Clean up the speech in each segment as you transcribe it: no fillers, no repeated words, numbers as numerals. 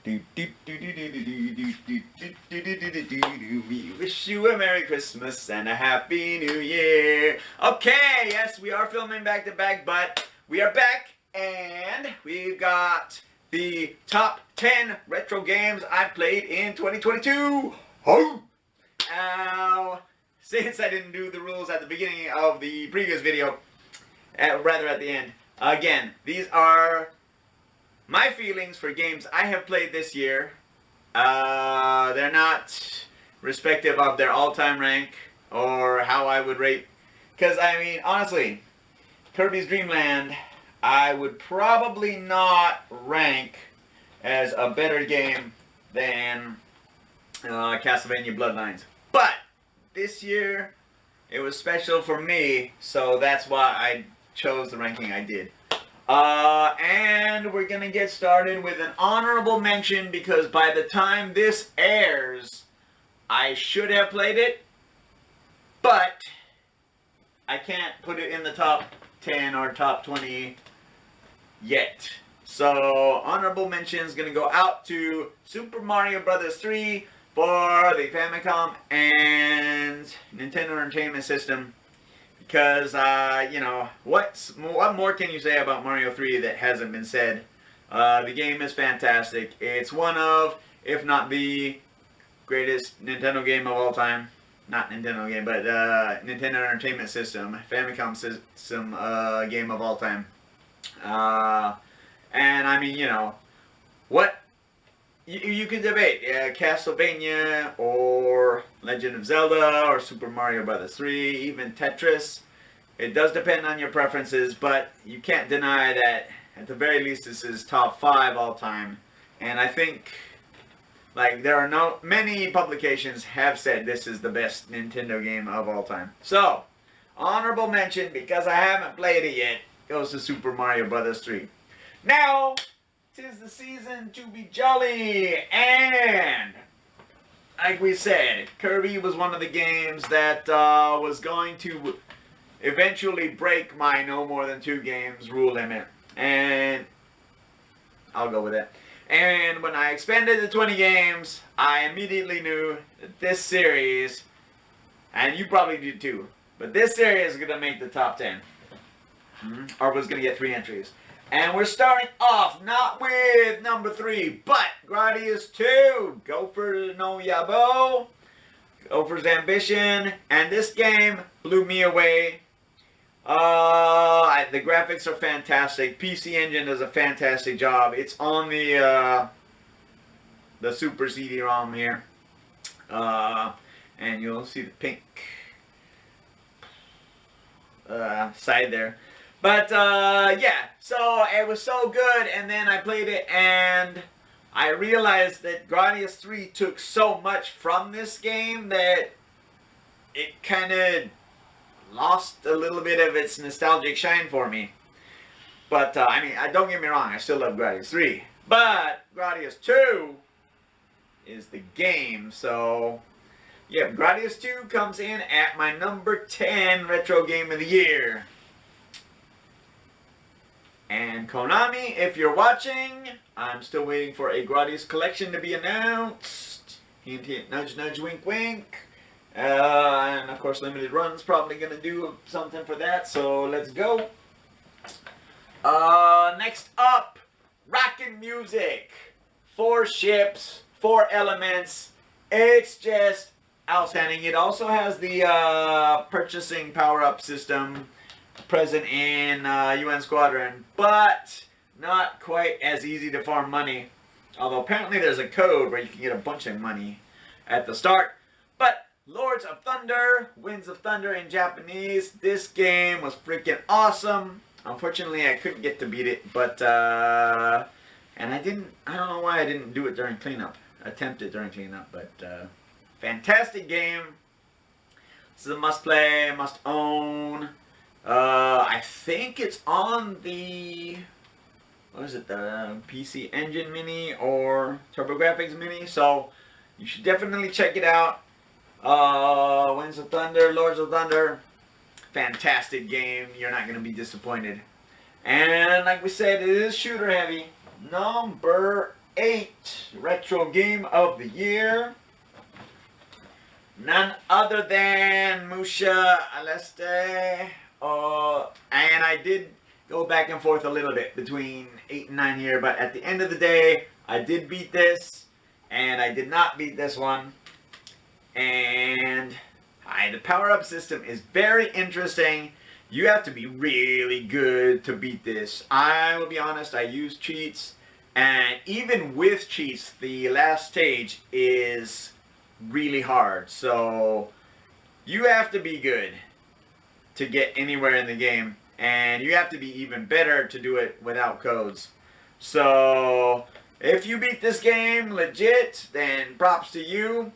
We wish you a Merry Christmas and a Happy New Year. Okay, yes, we are filming back to back, but we are back and we've got the top 10 retro games I played in 2022. Oh! Now, since I didn't do the rules at the beginning of the previous video, rather at the end, again, these are my feelings for games I have played this year. They're not respective of their all-time rank or how I would rate. Because, I mean, honestly, Kirby's Dream Land, I would probably not rank as a better game than Castlevania Bloodlines. But this year, it was special for me, so that's why I chose the ranking I did. And we're gonna get started with an honorable mention because by the time this airs, I should have played it, but I can't put it in the top 10 or top 20 yet. So, honorable mention is gonna go out to Super Mario Bros. 3 for the Famicom and Nintendo Entertainment System. Because, you know, what more can you say about Mario 3 that hasn't been said? The game is fantastic. It's one of, if not the greatest Nintendo game of all time. Not Nintendo game, but Nintendo Entertainment System, Famicom system game of all time. And, I mean, you know, what... You can debate Castlevania or Legend of Zelda or Super Mario Bros. 3, even Tetris. It does depend on your preferences, but you can't deny that at the very least this is top 5 all time. And I think like there are many publications have said this is the best Nintendo game of all time. So, honorable mention because I haven't played it yet goes to Super Mario Bros. 3. Now, 'tis the season to be jolly, and like we said, Kirby was one of the games that was going to eventually break my no more than 2 games rule limit, and I'll go with it. And when I expanded to 20 games, I immediately knew that this series, and you probably did too, but this series is going to make the top 10, or was going to get 3 entries. And we're starting off not with number 3, but Gradius 2, Gopher no Yabo, Gopher's Ambition, and this game blew me away. The graphics are fantastic. PC Engine does a fantastic job. It's on the Super CD-ROM here, and you'll see the pink side there. But, yeah, so it was so good, and then I played it, and I realized that Gradius 3 took so much from this game that it kind of lost a little bit of its nostalgic shine for me. But, I mean, don't get me wrong, I still love Gradius 3. But, Gradius 2 is the game, so... yeah, Gradius 2 comes in at my number 10 retro game of the year. And Konami, if you're watching, I'm still waiting for a Gradius collection to be announced. Hint, hint, nudge, nudge, wink, wink. And of course, Limited Run's probably going to do something for that, so let's go. Next up, Rockin' Music. 4 ships, 4 elements. It's just outstanding. It also has the purchasing power-up system present in UN Squadron, but not quite as easy to farm money. Although apparently there's a code where you can get a bunch of money at the start. But Lords of Thunder, Winds of Thunder in Japanese, this game was freaking awesome. Unfortunately, I couldn't get to beat it, but and I don't know why I didn't do it during cleanup. Attempted during cleanup, but fantastic game. This is a must play, must own. I think it's on the, what is it, the PC Engine Mini or TurboGrafx Mini, so you should definitely check it out. Winds of Thunder, Lords of Thunder, fantastic game, you're not going to be disappointed. And like we said, it is shooter heavy. Number 8 retro game of the year. None other than Musha Aleste. And I did go back and forth a little bit between 8 and 9 here, but at the end of the day, I did beat this, and I did not beat this one. And the power-up system is very interesting. You have to be really good to beat this. I will be honest, I used cheats, and even with cheats, the last stage is really hard. So you have to be good to get anywhere in the game, and you have to be even better to do it without codes. So if you beat this game legit, then props to you.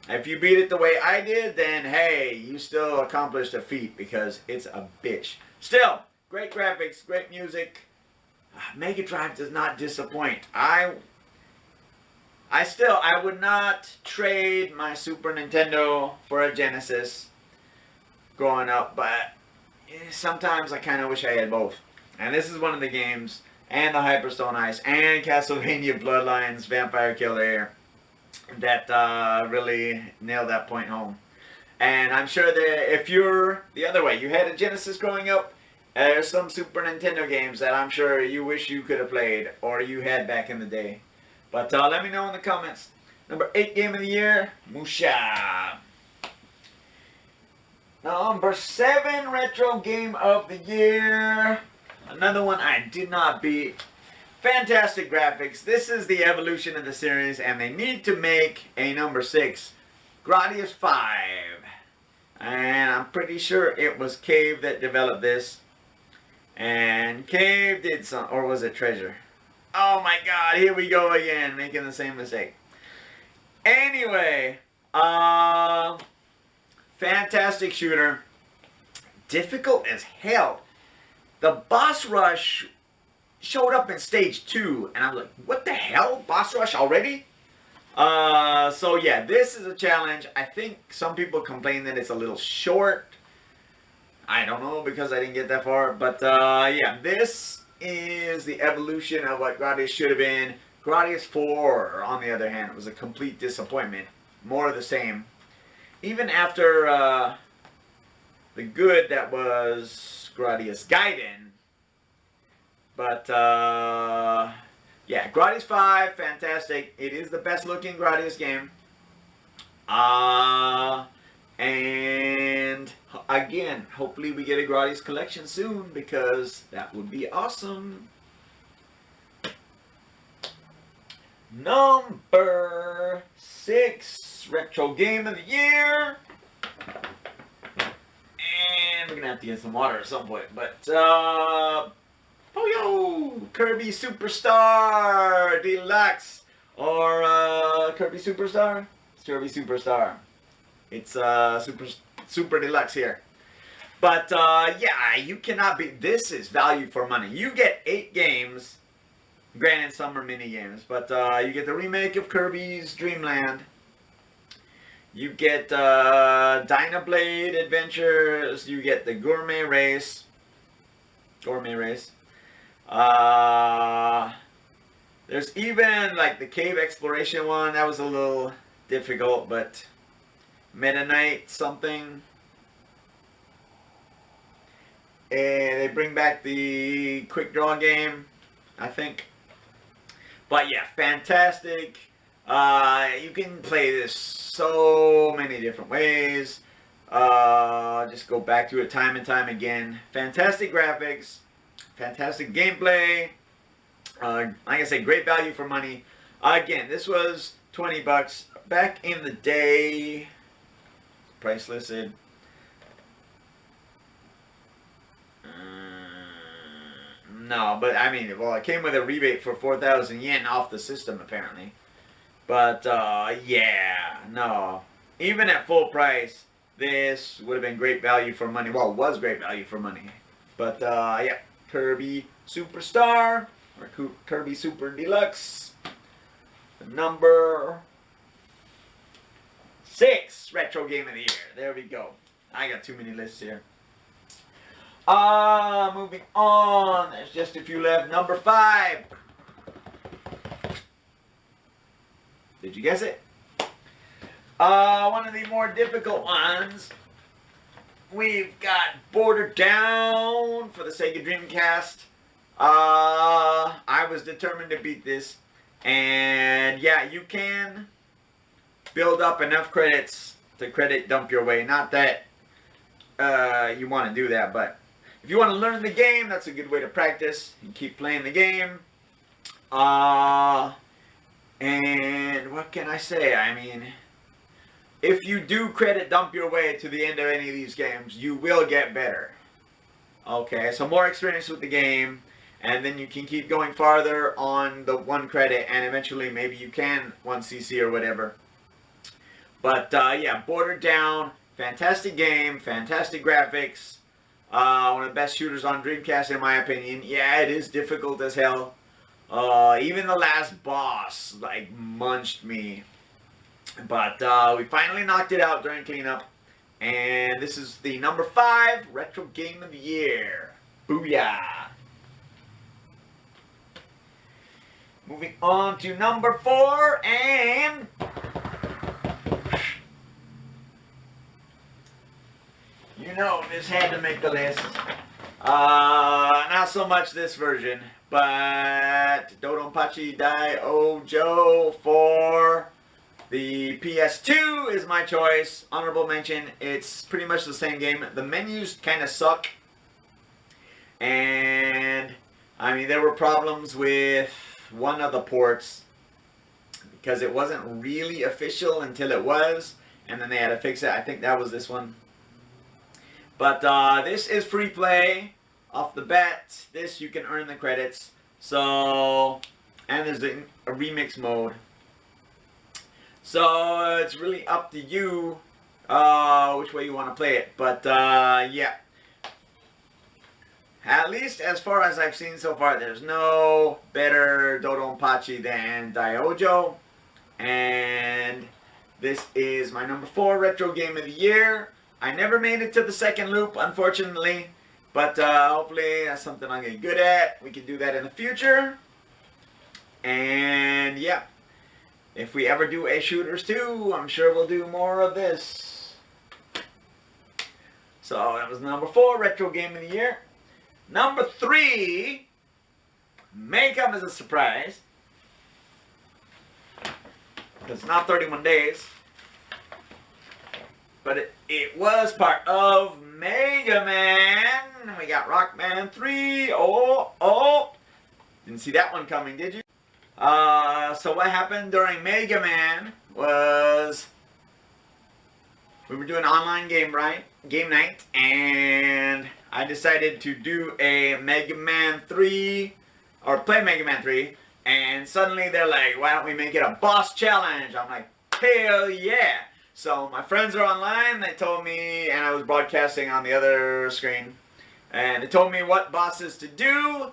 If you beat it the way I did, then hey, you still accomplished a feat, because it's a bitch. Still, great graphics, great music. Mega Drive does not disappoint. I would not trade my Super Nintendo for a Genesis growing up, but sometimes I kind of wish I had both. And this is one of the games, and the Hyperstone Ice, and Castlevania Bloodlines Vampire Killer that really nailed that point home. And I'm sure that if you're the other way, you had a Genesis growing up, there's some Super Nintendo games that I'm sure you wish you could have played, or you had back in the day. But let me know in the comments. Number 8 game of the year, Musha. Number 7 retro game of the year. Another one I did not beat. Fantastic graphics. This is the evolution of the series, and they need to make a number 6. Gradius 5. And I'm pretty sure it was Cave that developed this. And Cave did some, or was it Treasure? Oh my god, here we go again, making the same mistake. Anyway, fantastic shooter. Difficult as hell. The boss rush showed up in stage 2, and I'm like, what the hell? Boss rush already? So yeah, this is a challenge. I think some people complain that it's a little short. I don't know, because I didn't get that far. But yeah, this is the evolution of what Gradius should have been. Gradius 4, on the other hand, was a complete disappointment. More of the same. Even after the good that was Gradius Gaiden. But yeah, Gradius 5, fantastic. It is the best looking Gradius game. And again, hopefully we get a Gradius collection soon, because that would be awesome. Number 6 retro game of the year. And we're gonna have to get some water at some point. But oh yo, Kirby Superstar Deluxe, or Kirby Superstar. It's Kirby Superstar. It's super deluxe here. But yeah, you cannot beat. This is value for money. You get 8 games. Granted, some are mini games, but you get the remake of Kirby's Dream Land. You get Dynablade Adventures. You get the Gourmet Race. There's even like the Cave Exploration one. That was a little difficult, but Meta Knight something. And they bring back the quick draw game, I think. But yeah, fantastic. You can play this so many different ways. Just go back to it time and time again. Fantastic graphics, fantastic gameplay. Like I say, great value for money. Again, this was $20 back in the day. Price listed. No, but I mean, well, it came with a rebate for 4,000 yen off the system, apparently. But, yeah, no. Even at full price, this would have been great value for money. Well, it was great value for money. But, yeah, Kirby Superstar, or Kirby Super Deluxe. Number 6 retro game of the year. There we go. I got too many lists here. Moving on. There's just a few left. Number 5. Did you guess it? One of the more difficult ones, we've got Border Down for the Sega Dreamcast. I was determined to beat this, and yeah, you can build up enough credits to credit dump your way. Not that you want to do that, but if you want to learn the game, that's a good way to practice and keep playing the game. And what can I say? I mean, if you do credit dump your way to the end of any of these games, you will get better. Okay, so more experience with the game, and then you can keep going farther on the 1 credit, and eventually maybe you can 1 CC or whatever. But yeah, Border Down, fantastic game, fantastic graphics, one of the best shooters on Dreamcast in my opinion. Yeah, it is difficult as hell. Even the last boss, like, munched me. But we finally knocked it out during cleanup. And this is the number 5 Retro Game of the Year. Booyah! Moving on to number 4, and you know this had to make the list. Not so much this version, but Dodonpachi Daiojo for the PS2 is my choice. Honorable mention, it's pretty much the same game. The menus kind of suck. And, I mean, there were problems with one of the ports because it wasn't really official until it was. And then they had to fix it. I think that was this one. But this is free play off the bat. This, you can earn the credits. So, and there's a remix mode. So it's really up to you which way you want to play it. But yeah, at least as far as I've seen so far, there's no better Dodonpachi than Daiojo. And this is my number 4 Retro Game of the Year. I never made it to the second loop, unfortunately. But hopefully that's something I get good at. We can do that in the future. And yeah. If we ever do A Shooters 2, I'm sure we'll do more of this. So that was number 4, Retro Game of the Year. Number 3 may come as a surprise, because it's not 31 days. But it was part of Mega Man. We got Rockman 3. Oh. Didn't see that one coming, did you? So what happened during Mega Man was we were doing online game night, and I decided to do a Mega Man 3, or play Mega Man 3, and suddenly they're like, why don't we make it a boss challenge? I'm like, hell yeah! So my friends are online, they told me, and I was broadcasting on the other screen, and they told me what bosses to do,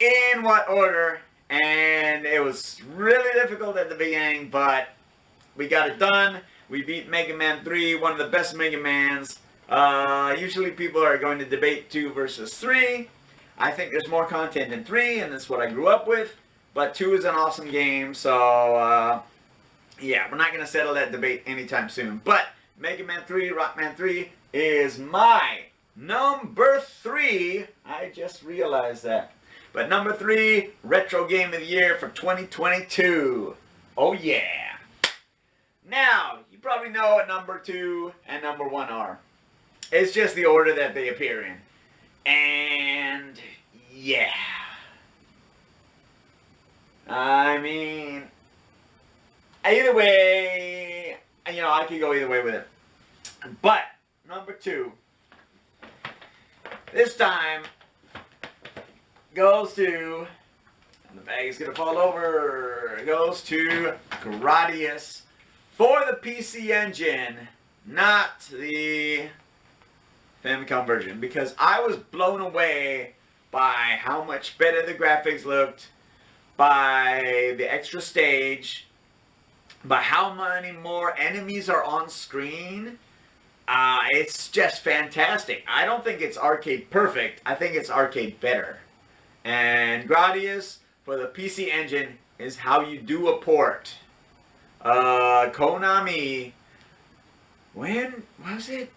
in what order. And it was really difficult at the beginning, but we got it done. We beat Mega Man 3, one of the best Mega Mans. Usually people are going to debate 2 versus 3. I think there's more content in 3, and that's what I grew up with. But 2 is an awesome game, so yeah, we're not going to settle that debate anytime soon. But Mega Man 3, Rockman 3 is my number 3. I just realized that. But number 3, Retro Game of the Year for 2022. Oh yeah. Now, you probably know what number 2 and number 1 are. It's just the order that they appear in. And, yeah. I mean, either way, you know, I could go either way with it. But, number 2, this time, goes to, and the bag is going to fall over, goes to Gradius for the PC Engine, not the Famicom version, because I was blown away by how much better the graphics looked, by the extra stage, by how many more enemies are on screen. It's just fantastic. I don't think it's arcade perfect, I think it's arcade better. And Gradius for the PC Engine is how you do a port. Konami. When was it?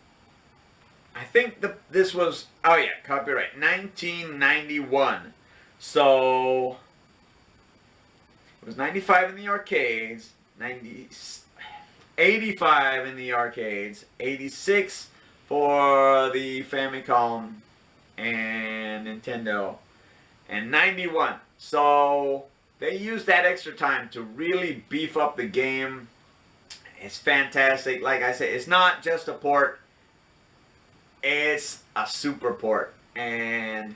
I think this was, oh yeah, copyright, 1991. So it was 95 in the arcades, 85 in the arcades, 86 for the Famicom and Nintendo, and 91. So they used that extra time to really beef up the game. It's fantastic. Like I said, it's not just a port, it's a super port. And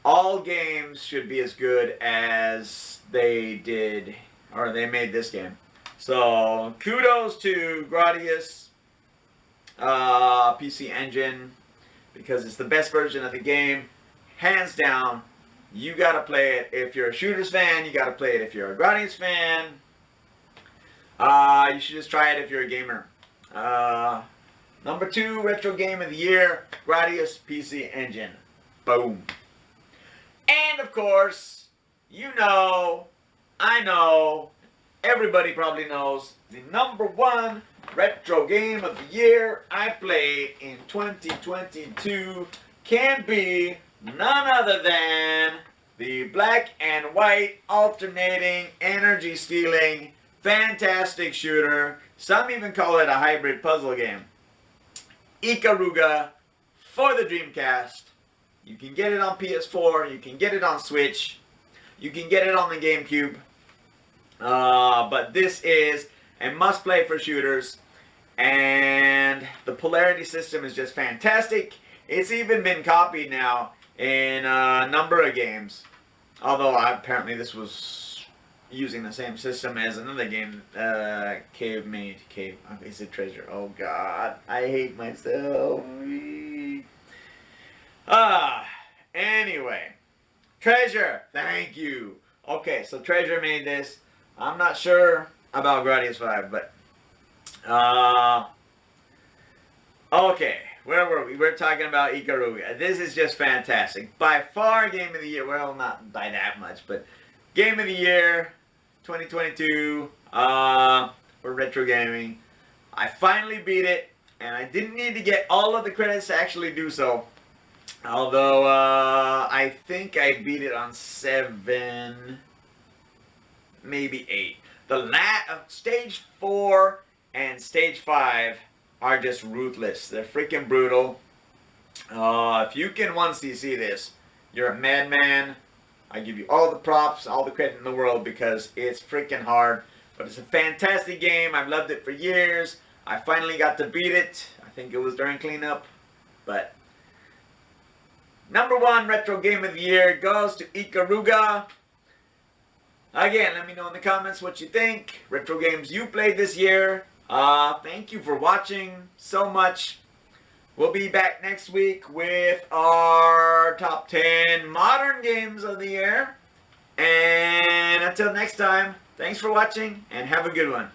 all games should be as good as they did, or they made this game. So kudos to Gradius PC Engine, because it's the best version of the game, hands down. You gotta play it if you're a Shooters fan. You gotta play it if you're a Gradius fan. You should just try it if you're a gamer. Number 2 retro game of the year, Gradius PC Engine. Boom. And of course, you know, I know, everybody probably knows, the number 1 retro game of the year I played in 2022 can be none other than the black and white alternating energy stealing fantastic shooter. Some even call it a hybrid puzzle game. Ikaruga for the Dreamcast. You can get it on PS4, you can get it on Switch, you can get it on the GameCube. But this is a must-play for shooters, and the polarity system is just fantastic. It's even been copied now in a number of games. Although apparently this was using the same system as another game, Cave made. Cave, is it Treasure? Oh God, I hate myself. Anyway, Treasure, thank you. Okay, so Treasure made this. I'm not sure about Gradius 5, but okay, where were we? We're talking about Ikaruga. This is just fantastic. By far, game of the year. Well, not by that much, but game of the year 2022 for retro gaming. I finally beat it, and I didn't need to get all of the credits to actually do so. Although I think I beat it on 7, maybe 8. The stage 4 and stage 5 are just ruthless. They're freaking brutal. If you can once you see this, you're a madman. I give you all the props, all the credit in the world, because it's freaking hard. But it's a fantastic game. I've loved it for years. I finally got to beat it. I think it was during cleanup. But number 1 retro game of the year goes to Ikaruga. Again, let me know in the comments what you think. Retro games you played this year. Thank you for watching so much. We'll be back next week with our top 10 modern games of the year. And until next time, thanks for watching and have a good one.